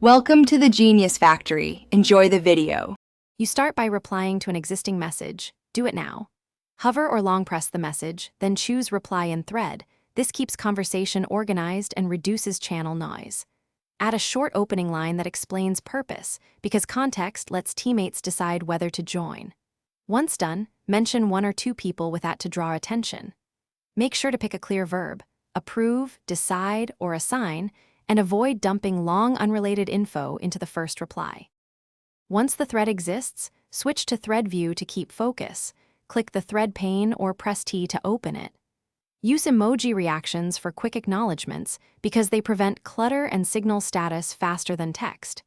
Welcome to the Genius Factory. Enjoy the video. You start by replying to an existing message. Do it now. Hover or long press the message, then choose Reply in Thread. This keeps conversation organized and reduces channel noise. Add a short opening line that explains purpose, because context lets teammates decide whether to join. Once done, mention one or two people with that to draw attention. Make sure to pick a clear verb: approve, decide, or assign, and avoid dumping long unrelated info into the first reply. Once the thread exists, switch to Thread View to keep focus. Click the thread pane or press T to open it. Use emoji reactions for quick acknowledgements because they prevent clutter and signal status faster than text.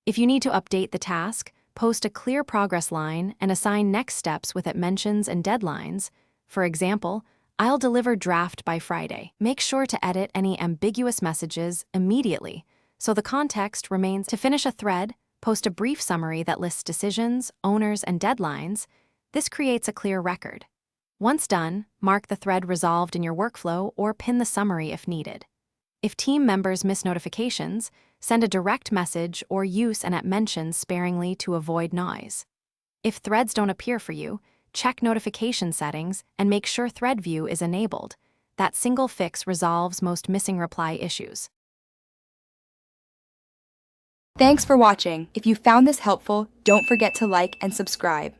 If you need to update the task, post a clear progress line and assign next steps with it mentions and deadlines. For example, I'll deliver draft by Friday. Make sure to edit any ambiguous messages immediately so the context remains. To finish a thread, post a brief summary that lists decisions, owners, and deadlines. This creates a clear record. Once done, mark the thread resolved in your workflow or pin the summary if needed. If team members miss notifications, send a direct message or use an @mentions sparingly to avoid noise. If threads don't appear for you, check notification settings and make sure Thread View is enabled. That single fix resolves most missing reply issues. Thanks for watching. If you found this helpful, don't forget to like and subscribe.